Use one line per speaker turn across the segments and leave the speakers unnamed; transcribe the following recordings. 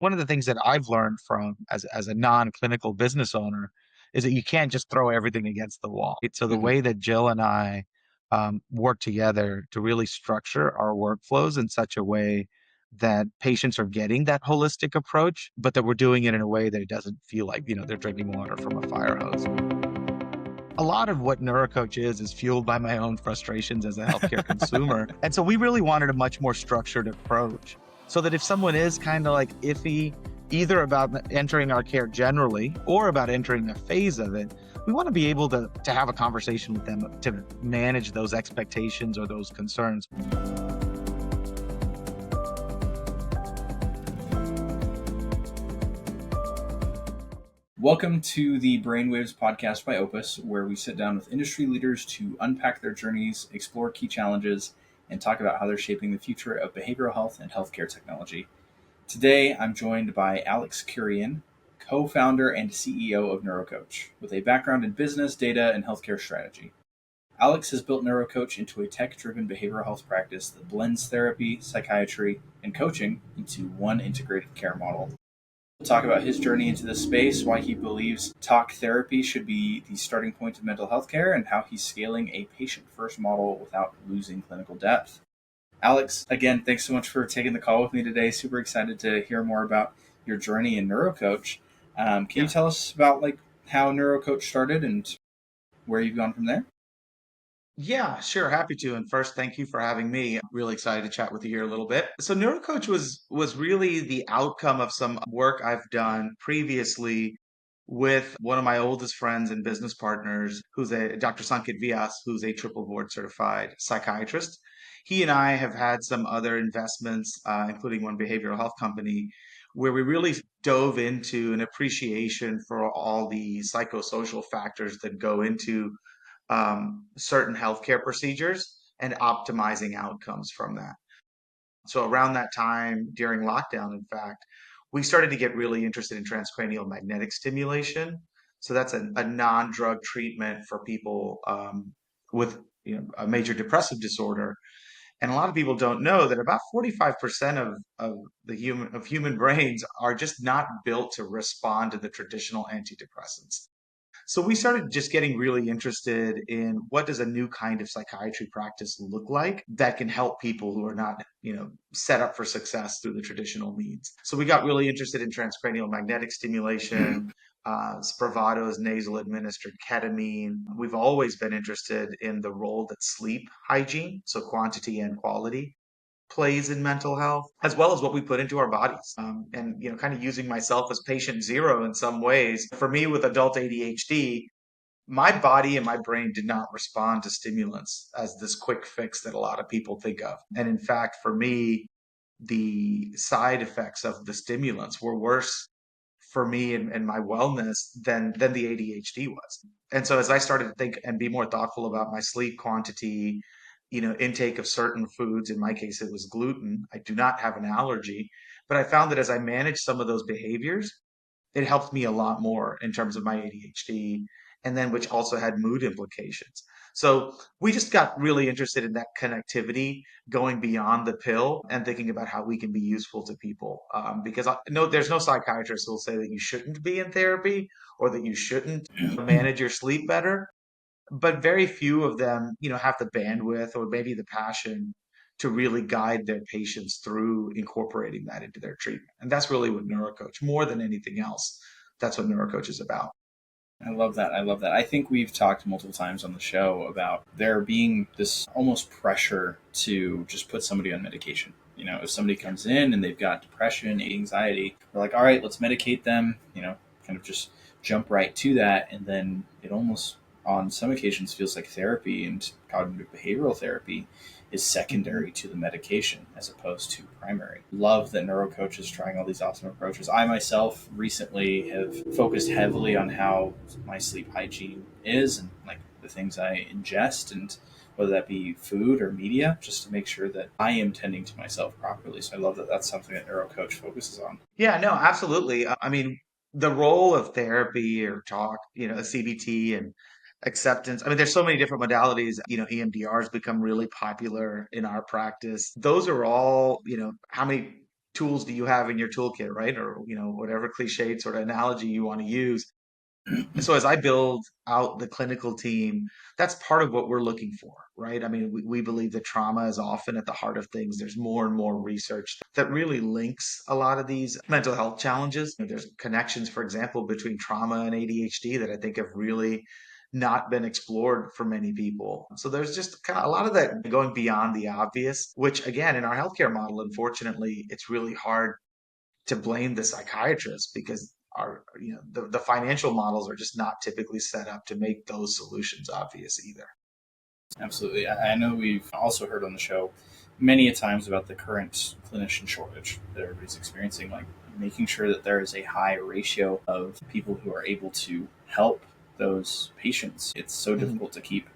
One of the things that I've learned from as a non-clinical business owner is that you can't just throw everything against the wall. So the
Mhm.
way that Jill and I work together to really structure our workflows in such a way that patients are getting that holistic approach, but that we're doing it in a way that it doesn't feel like, they're drinking water from a fire hose. A lot of what Nurocoach is fueled by my own frustrations as a healthcare consumer. And so we really wanted a much more structured approach so that if someone is kind of like iffy, either about entering our care generally or about entering a phase of it, we want to be able to have a conversation with them to manage those expectations or those concerns.
Welcome to the Brainwaves podcast by Opus, where we sit down with industry leaders to unpack their journeys, explore key challenges, and talk about how they're shaping the future of behavioral health and healthcare technology. Today, I'm joined by Alex Kurian, co founder and CEO of Nurocoach, with a background in business, data, and healthcare strategy. Alex has built Nurocoach into a tech driven behavioral health practice that blends therapy, psychiatry, and coaching into one integrated care model. We'll talk about his journey into this space, why he believes talk therapy should be the starting point of mental health care, and how he's scaling a patient first model without losing clinical depth. Alex, again, thanks so much for taking the call with me today. Super excited to hear more about your journey in Neurocoach. Can you
Yeah.
tell us about how Neurocoach started and where you've gone from there?
Yeah, sure. Happy to. And first, thank you for having me. I'm really excited to chat with you here a little bit. So Neurocoach was really the outcome of some work I've done previously with one of my oldest friends and business partners, who's a Dr. Sankit Vyas, who's a triple board certified psychiatrist. He and I have had some other investments, including one behavioral health company, where we really dove into an appreciation for all the psychosocial factors that go into certain healthcare procedures and optimizing outcomes from that. So around that time during lockdown, in fact, we started to get really interested in transcranial magnetic stimulation. So that's a non-drug treatment for people with a major depressive disorder. And a lot of people don't know that about 45% of human brains are just not built to respond to the traditional antidepressants. So we started just getting really interested in what does a new kind of psychiatry practice look like that can help people who are not, set up for success through the traditional means. So we got really interested in transcranial magnetic stimulation, Spravato's nasal administered ketamine. We've always been interested in the role that sleep hygiene, so quantity and quality, plays in mental health, as well as what we put into our bodies. And kind of using myself as patient zero in some ways. For me, with adult ADHD, my body and my brain did not respond to stimulants as this quick fix that a lot of people think of. And in fact, for me, the side effects of the stimulants were worse for me and my wellness than the ADHD was. And so as I started to think and be more thoughtful about my sleep quantity, intake of certain foods, in my case it was gluten. I do not have an allergy, but I found that as I managed some of those behaviors, it helped me a lot more in terms of my ADHD, and then which also had mood implications. So we just got really interested in that connectivity, going beyond the pill and thinking about how we can be useful to people. Because no, there's no psychiatrist who will say that you shouldn't be in therapy or that you shouldn't manage your sleep better, but very few of them, have the bandwidth or maybe the passion to really guide their patients through incorporating that into their treatment. And that's really what Neurocoach, more than anything else, that's what Neurocoach is about.
I love that. I love that. I think we've talked multiple times on the show about there being this almost pressure to just put somebody on medication. If somebody
Yeah.
comes in and they've got depression, anxiety, we're like, all right, let's medicate them, kind of just jump right to that. And then it almost, on some occasions, feels like therapy and cognitive behavioral therapy is
Mhm.
secondary to the medication as opposed to primary. Love that Neurocoach is trying all these awesome approaches. I myself recently have focused heavily on how my sleep hygiene is and like the things I ingest and whether that be food or media, just to make sure that I am tending to myself properly. So I love that that's something that Neurocoach focuses on.
Yeah, no, absolutely. I mean, the role of therapy or talk, CBT and acceptance. I mean, there's so many different modalities. EMDR has become really popular in our practice. Those are all, how many tools do you have in your toolkit, right? Or, whatever cliched sort of analogy you want to use. So as I build out the clinical team, that's part of what we're looking for, right? I mean, we believe that trauma is often at the heart of things. There's more and more research that really links a lot of these mental health challenges. There's connections, for example, between trauma and ADHD that I think have really not been explored for many people. So there's just kind of a lot of that going beyond the obvious, which again, in our healthcare model, unfortunately, it's really hard to blame the psychiatrist because the financial models are just not typically set up to make those solutions obvious either.
Absolutely. I know we've also heard on the show many a times about the current clinician shortage that everybody's experiencing, like making sure that there is a high ratio of people who are able to help those patients. It's so
Mhm.
difficult to keep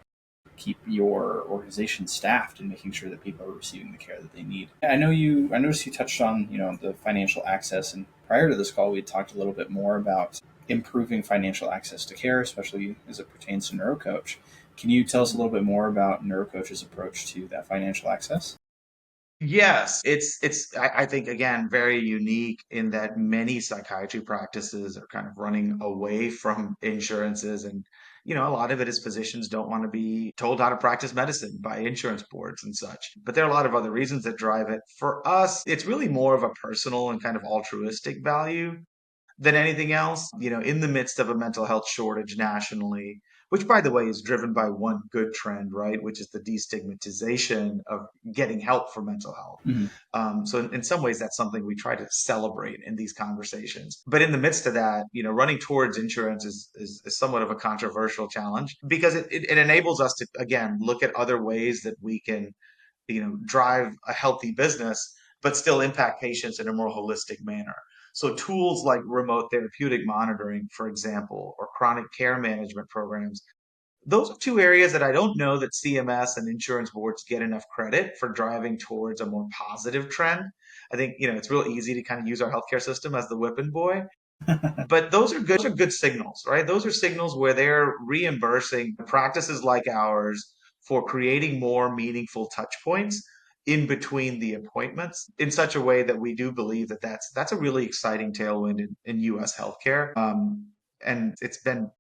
your organization staffed and making sure that people are receiving the care that they need. I noticed you touched on, the financial access, and prior to this call we had talked a little bit more about improving financial access to care, especially as it pertains to Nurocoach. Can you tell us a little bit more about Nurocoach's approach to that financial access?
Yes, I think again very unique in that many psychiatry practices are kind of running away from insurances, and a lot of it is physicians don't want to be told how to practice medicine by insurance boards and such. But there are a lot of other reasons that drive it. For us, it's really more of a personal and kind of altruistic value than anything else, in the midst of a mental health shortage nationally, which, by the way, is driven by one good trend, right? Which is the destigmatization of getting help for mental health.
Mm-hmm.
So, in some ways, that's something we try to celebrate in these conversations. But in the midst of that, running towards insurance is somewhat of a controversial challenge because it enables us to, again, look at other ways that we can drive a healthy business, but still impact patients in a more holistic manner. So tools like remote therapeutic monitoring, for example, or chronic care management programs, those are two areas that I don't know that CMS and insurance boards get enough credit for driving towards a more positive trend. I think, it's real easy to kind of use our healthcare system as the whipping boy, but those are good signals, right? Those are signals where they're reimbursing practices like ours for creating more meaningful touch points in between the appointments in such a way that we do believe that that's a really exciting tailwind in US healthcare. And it's been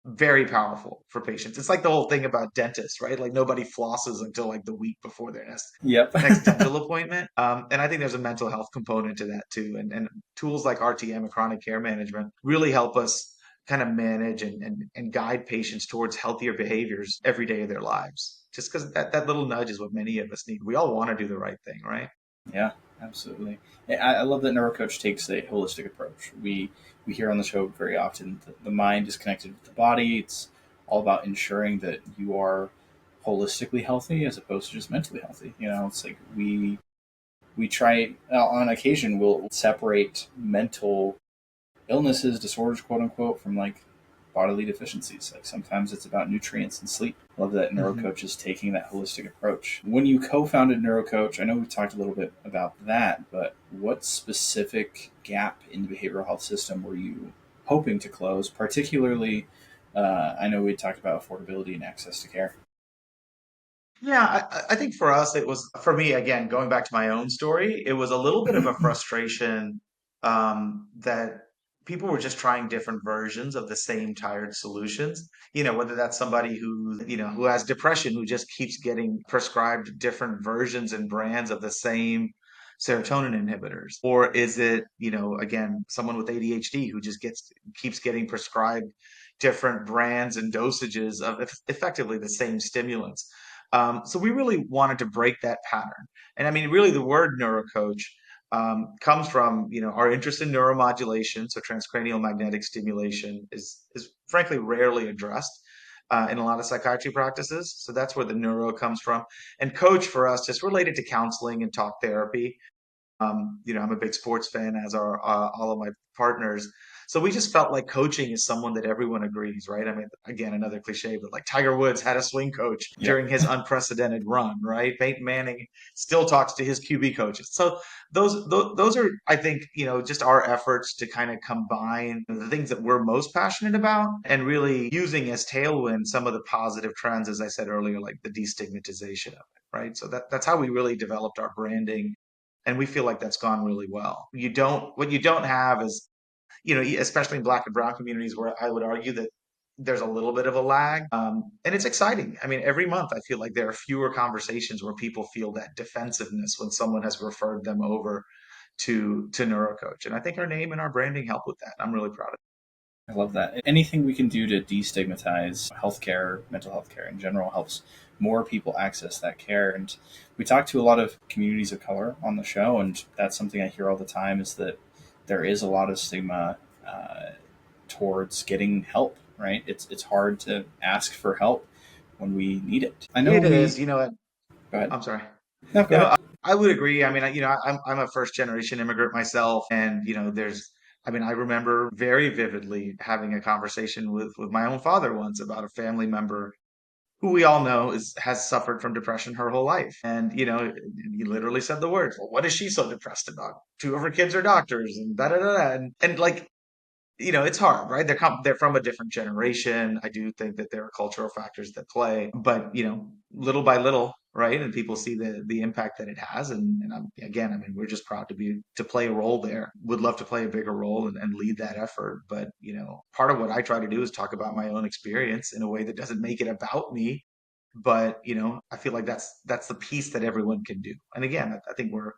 very powerful for patients. It's like the whole thing about dentists, right? Like nobody flosses until like the week before their
Yep.
next dental appointment. And I think there's a mental health component to that too. And tools like RTM and chronic care management really help us kind of manage and guide patients towards healthier behaviors every day of their lives. Just because that little nudge is what many of us need. We all want to do the right thing, right?
Yeah, absolutely. I love that Neurocoach takes a holistic approach. We hear on the show very often that the mind is connected with the body. It's all about ensuring that you are holistically healthy as opposed to just mentally healthy. It's like we try on occasion we'll separate mental illnesses, disorders, quote unquote, from like bodily deficiencies. Like sometimes it's about nutrients and sleep. Love that
Hmm.
Neurocoach is taking that holistic approach. When you co-founded Neurocoach, I know we talked a little bit about that, but what specific gap in the behavioral health system were you hoping to close? Particularly, I know we talked about affordability and access to care.
Yeah, I think for us, it was, for me, again, going back to my own story, it was a little bit of a frustration that people were just trying different versions of the same tired solutions. Whether that's somebody who has depression, who just keeps getting prescribed different versions and brands of the same serotonin inhibitors. Or is it, again, someone with ADHD who just keeps getting prescribed different brands and dosages of effectively the same stimulants. So we really wanted to break that pattern. And I mean, really, the word neurocoach comes from our interest in neuromodulation. So transcranial magnetic stimulation is frankly rarely addressed in a lot of psychiatry practices. So that's where the neuro comes from. And coach for us just related to counseling and talk therapy. I'm a big sports fan, as are all of my partners. So we just felt like coaching is someone that everyone agrees, right? I mean, again, another cliche, but like Tiger Woods had a swing coach
Yep.
during his unprecedented run, right? Peyton Manning still talks to his QB coaches. So those are, I think, just our efforts to kind of combine the things that we're most passionate about and really using as tailwind some of the positive trends, as I said earlier, like the destigmatization of it, right? So that's how we really developed our branding And we feel like that's gone really well. What you don't have is, especially in Black and Brown communities, where I would argue that there's a little bit of a lag. And it's exciting. I mean, every month I feel like there are fewer conversations where people feel that defensiveness when someone has referred them over to Nurocoach. And I think our name and our branding help with that. I'm really proud of it.
I love that. Anything we can do to destigmatize healthcare, mental health care in general, helps more people access that care. And we talk to a lot of communities of color on the show, and that's something I hear all the time is that there is a lot of stigma uh, towards getting help. Right? It's hard to ask for help when we need it. I know
It
we.
is, you know,
Go ahead.
I'm sorry.
No, go
No,
ahead.
I would agree. I mean, I'm a first generation immigrant myself, and I mean, I remember very vividly having a conversation with my own father once about a family member who we all know has suffered from depression her whole life, and he literally said the words, "Well, what is she so depressed about? Two of her kids are doctors, and da da da," and like it's hard, right? They're from a different generation. I do think that there are cultural factors that play, but little by little, right? And people see the impact that it has, and again, I mean, we're just proud to play a role there. Would love to play a bigger role and lead that effort, but part of what I try to do is talk about my own experience in a way that doesn't make it about me, but I feel like that's the piece that everyone can do. And again, I think we're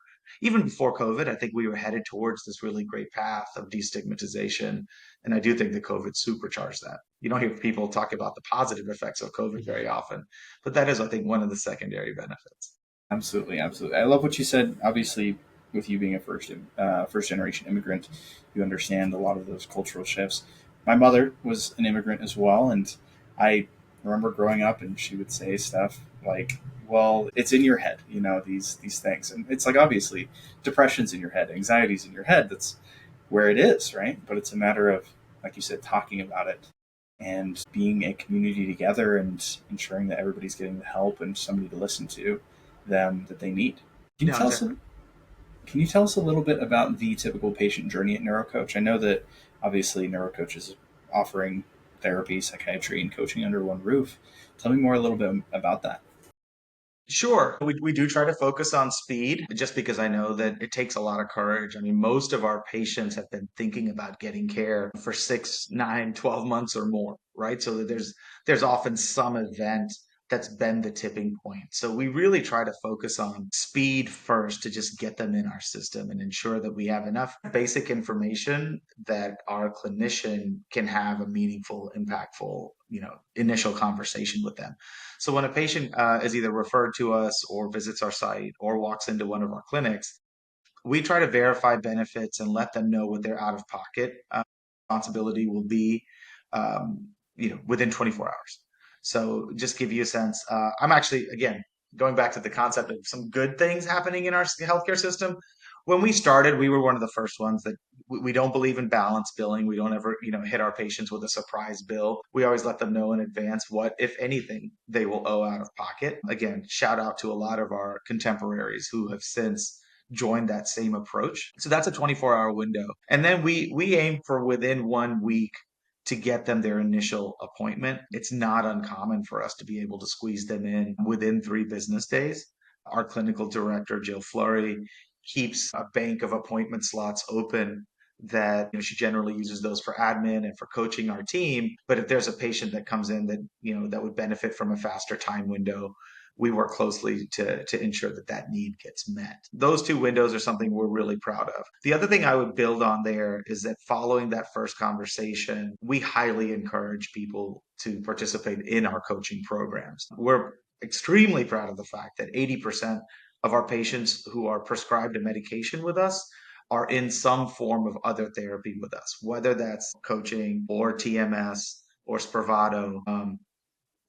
even before COVID, I think we were headed towards this really great path of destigmatization. And I do think that COVID supercharged that. You don't hear people talk about the positive effects of COVID very often, but that is, I think, one of the secondary benefits.
Absolutely, absolutely. I love what you said. Obviously, with you being a first generation immigrant, you understand a lot of those cultural shifts. My mother was an immigrant as well, and I remember growing up, and she would say stuff like, "Well, it's in your head, these things," and it's like obviously, depression's in your head, anxiety's in your head. That's where it is, right? But it's a matter of, like you said, talking about it and being a community together and ensuring that everybody's getting the help and somebody to listen to them that they need. Can you
No,
tell us?
exactly.
Can you tell us a little bit about the typical patient journey at Nurocoach? I know that obviously Nurocoach is offering therapy, psychiatry, and coaching under one roof. Tell me more a little bit about that.
Sure. We do try to focus on speed just because I know that it takes a lot of courage. I mean, most of our patients have been thinking about getting care for 6, 9, 12 months or more, right? So that there's often some event that's been the tipping point. So we really try to focus on speed first to just get them in our system and ensure that we have enough basic information that our clinician can have a meaningful, impactful, initial conversation with them. So when a patient is either referred to us or visits our site or walks into one of our clinics, we try to verify benefits and let them know what their out of pocket responsibility will be, within 24 hours. So just give you a sense. I'm actually, again, going back to the concept of some good things happening in our healthcare system. When we started, we were one of the first ones that we don't believe in balance billing. We don't ever, hit our patients with a surprise bill. We always let them know in advance what, if anything, they will owe out of pocket. Again, shout out to a lot of our contemporaries who have since joined that same approach. So that's a 24-hour window. And then we aim for within 1 week to get them their initial appointment. It's not uncommon for us to be able to squeeze them in within 3 business days. Our clinical director, Jill Flurry, keeps a bank of appointment slots open that she generally uses those for admin and for coaching our team. But if there's a patient that comes in that that would benefit from a faster time window, we work closely to ensure that that need gets met. Those 2 windows are something we're really proud of. The other thing I would build on there is that following that first conversation, we highly encourage people to participate in our coaching programs. We're extremely proud of the fact that 80% of our patients who are prescribed a medication with us are in some form of other therapy with us, whether that's coaching or TMS or Spravato.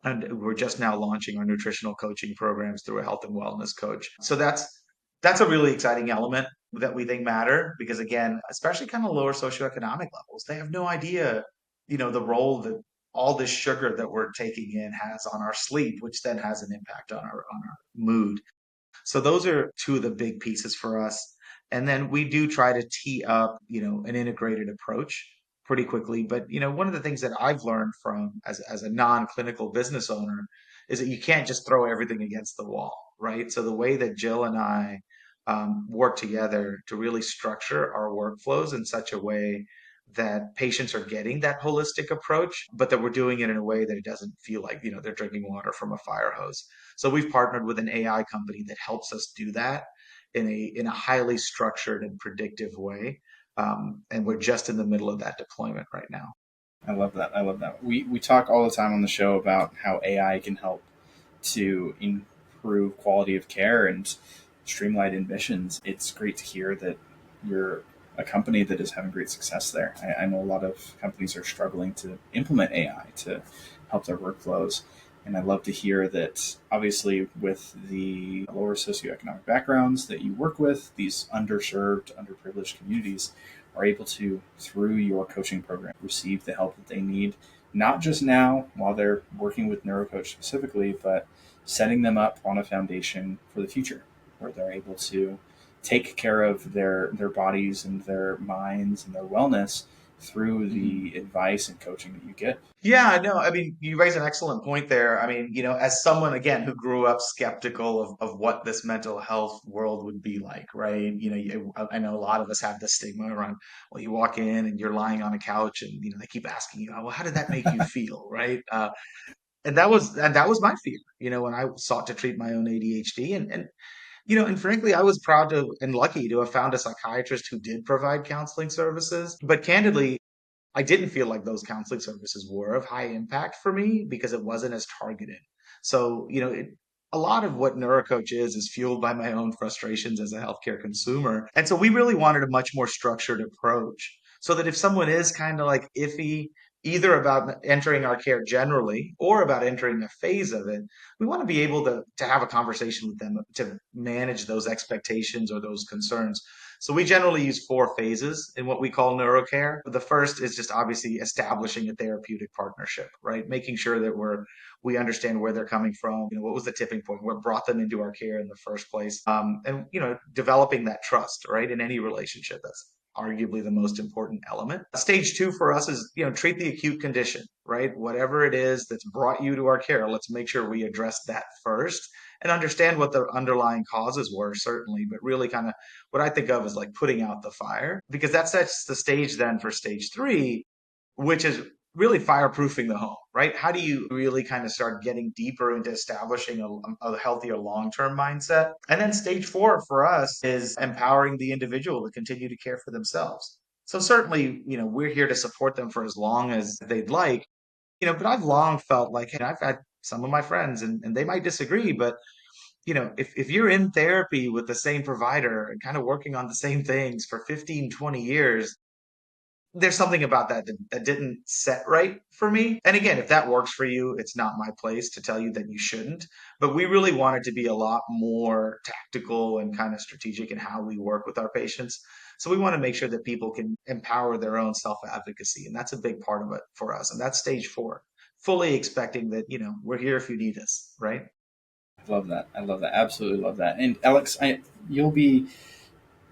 And we're just now launching our nutritional coaching programs through a health and wellness coach. So that's a really exciting element that we think matter because again, especially kind of lower socioeconomic levels, they have no idea, the role that all this sugar that we're taking in has on our sleep, which then has an impact on our mood. So those are two of the big pieces for us. And then we do try to tee up, an integrated approach pretty quickly. But, one of the things that I've learned from as a non-clinical business owner is that you can't just throw everything against the wall, right? So the way that Jill and I work together to really structure our workflows in such a way that patients are getting that holistic approach, but that we're doing it in a way that it doesn't feel like, they're drinking water from a fire hose. So we've partnered with an AI company that helps us do that in a highly structured and predictive way. And we're just in the middle of that deployment right now.
I love that. I love that. We talk all the time on the show about how AI can help to improve quality of care and streamline admissions. It's great to hear that you're a company that is having great success there. I know a lot of companies are struggling to implement AI to help their workflows. And I love to hear that obviously with the lower socioeconomic backgrounds that you work with, these underserved, underprivileged communities are able to, through your coaching program, receive the help that they need, not just now while they're working with Nurocoach specifically, but setting them up on a foundation for the future where they're able to take care of their bodies and their minds and their wellness through
Mhm.
the advice and coaching that you get.
Yeah, no, I mean, you raise an excellent point there. I mean, as someone again who grew up skeptical of what this mental health world would be like, right? I know a lot of us have this stigma around, well, you walk in and you're lying on a couch and they keep asking you, oh, well, how did that make you feel, right? And that was my fear, when I sought to treat my own ADHD. And frankly, I was proud to and lucky to have found a psychiatrist who did provide counseling services. But candidly, I didn't feel like those counseling services were of high impact for me because it wasn't as targeted. So, a lot of what Neurocoach is fueled by my own frustrations as a healthcare consumer. And so we really wanted a much more structured approach so that if someone is kind of like iffy, either about entering our care generally or about entering a phase of it, we want to be able to have a conversation with them to manage those expectations or those concerns. So we generally use four phases in what we call neurocare. The first is just obviously establishing a therapeutic partnership, right? Making sure that we understand where they're coming from. What was the tipping point? What brought them into our care in the first place? And developing that trust, right, in any relationship. That's arguably the most important element. Stage two for us is, treat the acute condition, right? Whatever it is that's brought you to our care, let's make sure we address that first and understand what the underlying causes were, certainly, but really kind of what I think of as like putting out the fire, because that sets the stage then for stage three, which is really fireproofing the home, right? How do you really kind of start getting deeper into establishing a healthier long term mindset? And then stage four for us is empowering the individual to continue to care for themselves. So certainly, we're here to support them for as long as they'd like, but I've long felt like, hey, I've had some of my friends and they might disagree, but if you're in therapy with the same provider and kind of working on the same things for 15, 20 years, there's something about that didn't set right for me. And again, if that works for you, it's not my place to tell you that you shouldn't. But we really wanted to be a lot more tactical and kind of strategic in how we work with our patients. So we want to make sure that people can empower their own self advocacy. And that's a big part of it for us. And that's stage four, fully expecting that, we're here if you need us, right?
I love that. I love that. Absolutely love that. And Alex, you'll be.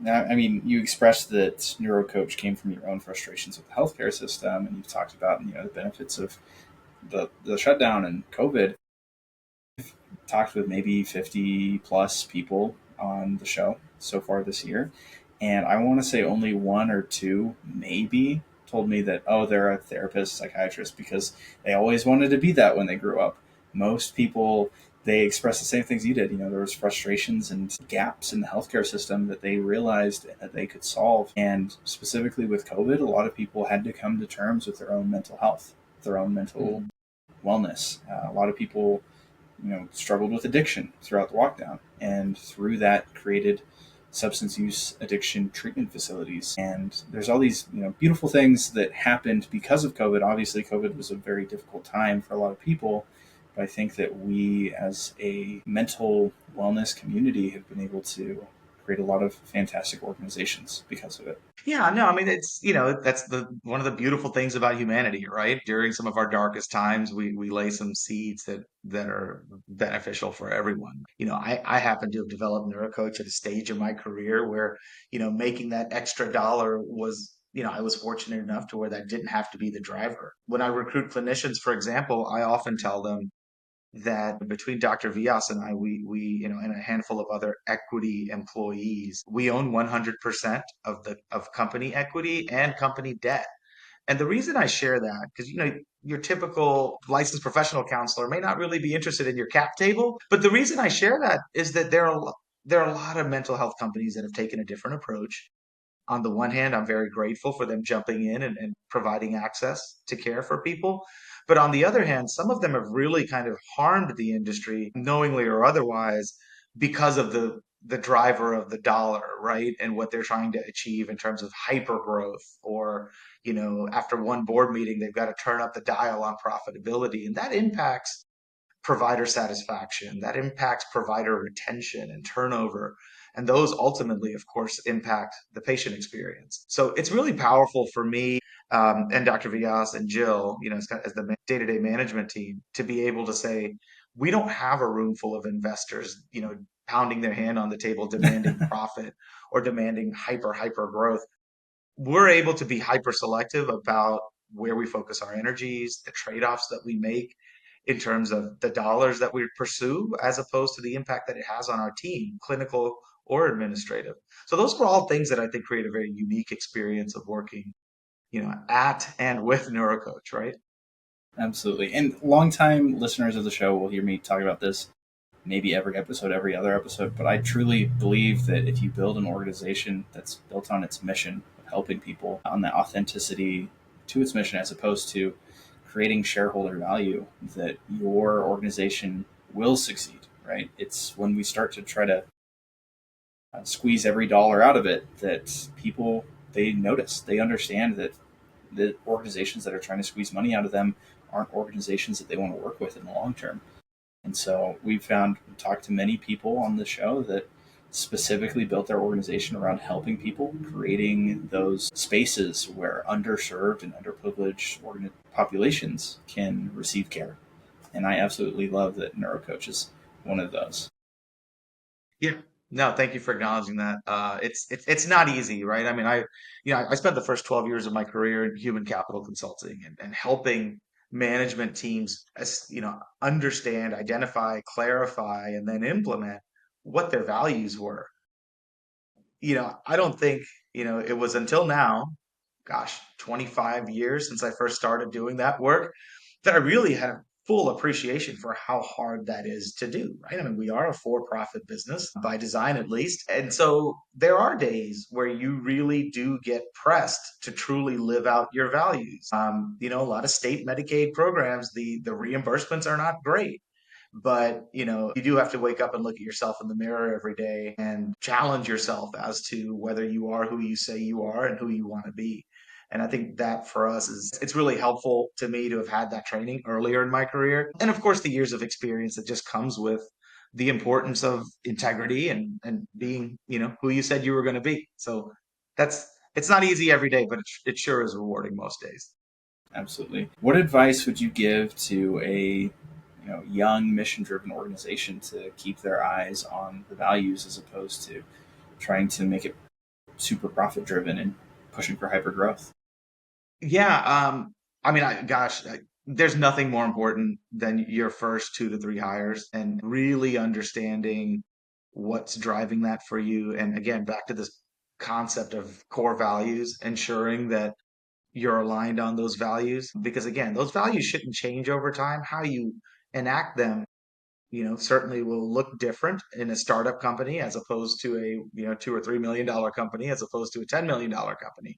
I mean, you expressed that Neurocoach came from your own frustrations with the healthcare system, and you've talked about the benefits of the shutdown and COVID. Talked with maybe 50 plus people on the show so far this year. And I want to say only one or two, maybe, told me that, oh, they're a therapist, psychiatrist, because they always wanted to be that when they grew up. Most people, they expressed the same things you did. There was frustrations and gaps in the healthcare system that they realized that they could solve. And specifically with COVID, a lot of people had to come to terms with their own mental health, their own mental
Mhm.
wellness. A lot of people struggled with addiction throughout the lockdown, and through that created substance use addiction treatment facilities. And there's all these beautiful things that happened because of COVID. Obviously, COVID was a very difficult time for a lot of people, but I think that we, as a mental wellness community, have been able to create a lot of fantastic organizations because of it.
Yeah, no, I mean it's that's the one of the beautiful things about humanity, right? During some of our darkest times, we lay some seeds that are beneficial for everyone. I happen to have developed Neurocoach at a stage in my career where, making that extra dollar was, I was fortunate enough to where that didn't have to be the driver. When I recruit clinicians, for example, I often tell them that between Dr. Vyas and I, and a handful of other equity employees, we own 100% of company equity and company debt. And the reason I share that, because your typical licensed professional counselor may not really be interested in your cap table, but the reason I share that is that there are a lot of mental health companies that have taken a different approach. On the one hand, I'm very grateful for them jumping in and providing access to care for people. But on the other hand, some of them have really kind of harmed the industry, knowingly or otherwise, because of the driver of the dollar, right? And what they're trying to achieve in terms of hyper growth, or, after one board meeting, they've got to turn up the dial on profitability. And that impacts provider satisfaction, that impacts provider retention and turnover. And those ultimately, of course, impact the patient experience. So it's really powerful for me, and Dr. Vyas and Jill, as the day-to-day management team, to be able to say, we don't have a room full of investors, pounding their hand on the table, demanding profit or demanding hyper growth. We're able to be hyper selective about where we focus our energies, the trade-offs that we make in terms of the dollars that we pursue, as opposed to the impact that it has on our team, clinical or administrative. So those were all things that I think create a very unique experience of working, at and with Nurocoach, right?
Absolutely. And longtime listeners of the show will hear me talk about this maybe every episode, every other episode. But I truly believe that if you build an organization that's built on its mission of helping people, on that authenticity to its mission, as opposed to creating shareholder value, that your organization will succeed, right? It's when we start to try to squeeze every dollar out of it that people, they notice, they understand that the organizations that are trying to squeeze money out of them aren't organizations that they want to work with in the long term. And so we've talked to many people on the show that specifically built their organization around helping people, creating those spaces where underserved and underprivileged populations can receive care. And I absolutely love that Nurocoach is one of those.
Yeah. No, thank you for acknowledging that. It's not easy, right? I mean, I spent the first 12 years of my career in human capital consulting and helping management teams, understand, identify, clarify, and then implement what their values were. I don't think, it was until now, gosh, 25 years since I first started doing that work, that I really had a full appreciation for how hard that is to do, right? I mean, we are a for-profit business by design, at least. And so there are days where you really do get pressed to truly live out your values. A lot of state Medicaid programs, the reimbursements are not great. But, you do have to wake up and look at yourself in the mirror every day and challenge yourself as to whether you are who you say you are and who you want to be. And I think that for us it's really helpful to me to have had that training earlier in my career. And of course, the years of experience that just comes with the importance of integrity and being, who you said you were going to be. So it's not easy every day, but it sure is rewarding most days.
Absolutely. What advice would you give to a young mission driven organization to keep their eyes on the values as opposed to trying to make it super profit driven and pushing for hyper growth?
Yeah, I mean, there's nothing more important than your first 2 to 3 hires and really understanding what's driving that for you. And again, back to this concept of core values, ensuring that you're aligned on those values, because again, those values shouldn't change over time. How you enact them, certainly will look different in a startup company as opposed to a, $2 or $3 million company, as opposed to a $10 million company.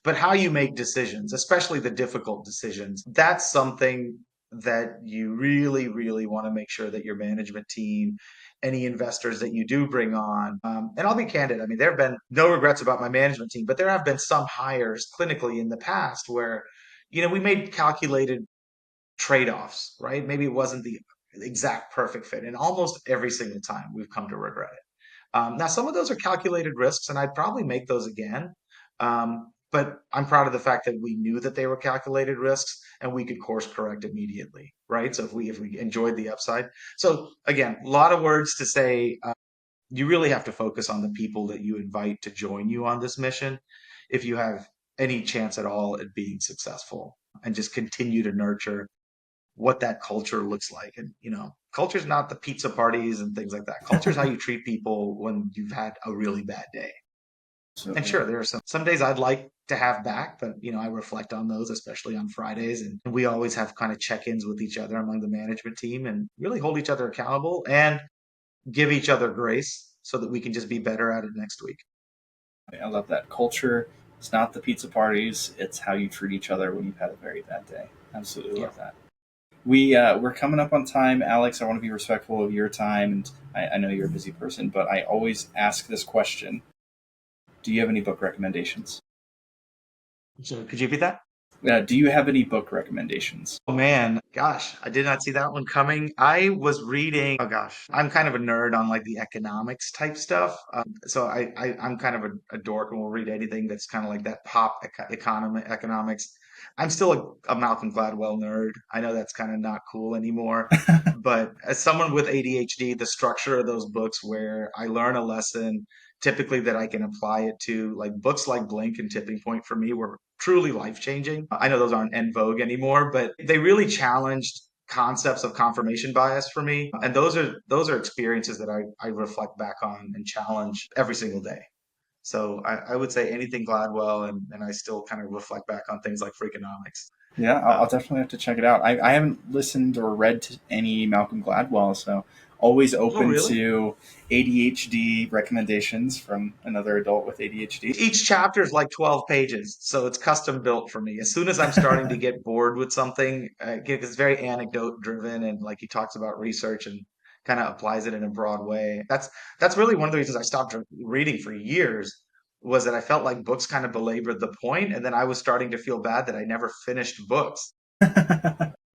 But how you make decisions, especially the difficult decisions, that's something that you really, really want to make sure that your management team, any investors that you do bring on, and I'll be candid. I mean, there have been no regrets about my management team, but there have been some hires clinically in the past where, we made calculated trade-offs, right? Maybe it wasn't the exact perfect fit. And almost every single time we've come to regret it. Now, some of those are calculated risks, and I'd probably make those again. But I'm proud of the fact that we knew that they were calculated risks and we could course correct immediately, right? So if we enjoyed the upside. So again, a lot of words to say. You really have to focus on the people that you invite to join you on this mission if you have any chance at all at being successful, and just continue to nurture what that culture looks like. And, culture's not the pizza parties and things like that. Culture is how you treat people when you've had a really bad day. And
Absolutely.
sure, there are some days I'd like to have back, but I reflect on those, especially on Fridays. And we always have kind of check-ins with each other among the management team and really hold each other accountable and give each other grace so that we can just be better at it next week.
I love that. Culture, it's not the pizza parties, it's how you treat each other when you've had a very bad day. Absolutely
Yeah.
love that. We're coming up on time, Alex. I want to be respectful of your time, and I know you're a busy person, but I always ask this question: do you have any book recommendations?
So could you repeat that?
Do you have any book recommendations?
Oh man, gosh, I did not see that one coming. I was reading, oh gosh, I'm kind of a nerd on like the economics type stuff. So I'm kind of a dork and will read anything that's kind of like that pop economics. I'm still a Malcolm Gladwell nerd. I know that's kind of not cool anymore. But as someone with ADHD, the structure of those books where I learn a lesson, typically that I can apply it to, like books like Blink and Tipping Point for me were truly life changing. I know those aren't en vogue anymore, but they really challenged concepts of confirmation bias for me. And those are experiences that I reflect back on and challenge every single day. So I would say anything Gladwell, and I still kind of reflect back on things like Freakonomics.
Yeah, I'll
Um,
definitely have to check it out. I haven't listened or read to any Malcolm Gladwell, so always
oh,
open
really?
to ADHD recommendations from another adult with ADHD.
Each chapter is like 12 pages, so it's custom built for me. As soon as I'm starting to get bored with something, it's very anecdote driven, and like he talks about research and kind of applies it in a broad way. That's really one of the reasons I stopped reading for years, was that I felt like books kind of belabored the point, and then I was starting to feel bad that I never finished books.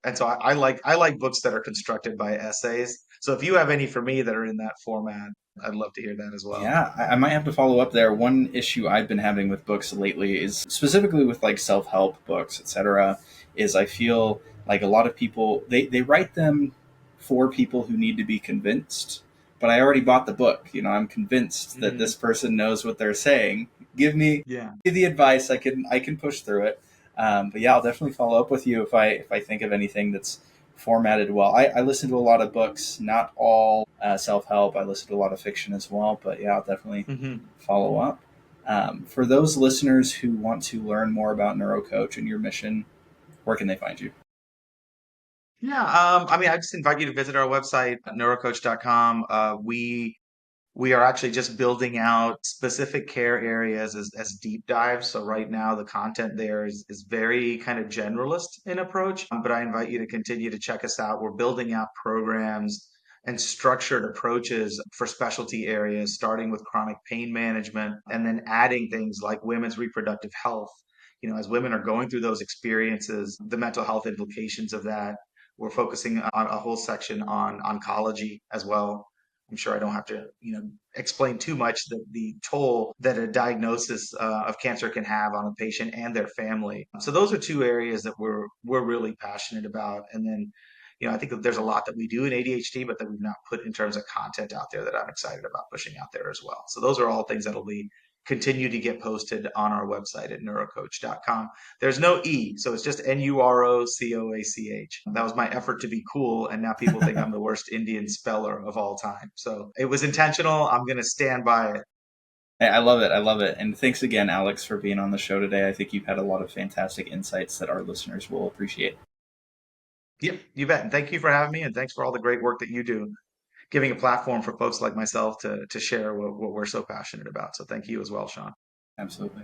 And so I like books that are constructed by essays. So if you have any for me that are in that format, I'd love to hear that as well.
Yeah, I might have to follow up there. One issue I've been having with books lately is specifically with like self help books, etc. Is I feel like a lot of people they write them for people who need to be convinced. But I already bought the book. I'm convinced that
Mm,
this person knows what they're saying. Give me
yeah.
the advice. I can push through it. But yeah, I'll definitely follow up with you if I think of anything that's formatted well. I listen to a lot of books, not all self help. I listen to a lot of fiction as well. But yeah, I'll definitely
Hmm.
follow up. For those listeners who want to learn more about Nurocoach and your mission, where can they find you?
Yeah, I just invite you to visit our website, neurocoach.com. We are actually just building out specific care areas as deep dives. So right now the content there is very kind of generalist in approach, but I invite you to continue to check us out. We're building out programs and structured approaches for specialty areas, starting with chronic pain management and then adding things like women's reproductive health. As women are going through those experiences, the mental health implications of that. We're focusing on a whole section on oncology as well. I'm sure I don't have to, explain too much the toll that a diagnosis of cancer can have on a patient and their family. So those are two areas that we're really passionate about. And then, I think that there's a lot that we do in ADHD, but that we've not put in terms of content out there that I'm excited about pushing out there as well. So those are all things that'll be continue to get posted on our website at neurocoach.com. There's no E, so it's just Nurocoach. That was my effort to be cool, and now people think I'm the worst Indian speller of all time. So it was intentional. I'm going to stand by it.
Hey, I love it. I love it. And thanks again, Alex, for being on the show today. I think you've had a lot of fantastic insights that our listeners will appreciate.
Yep, you bet. And thank you for having me, and thanks for all the great work that you do, giving a platform for folks like myself to share what we're so passionate about. So thank you as well, Sean.
Absolutely.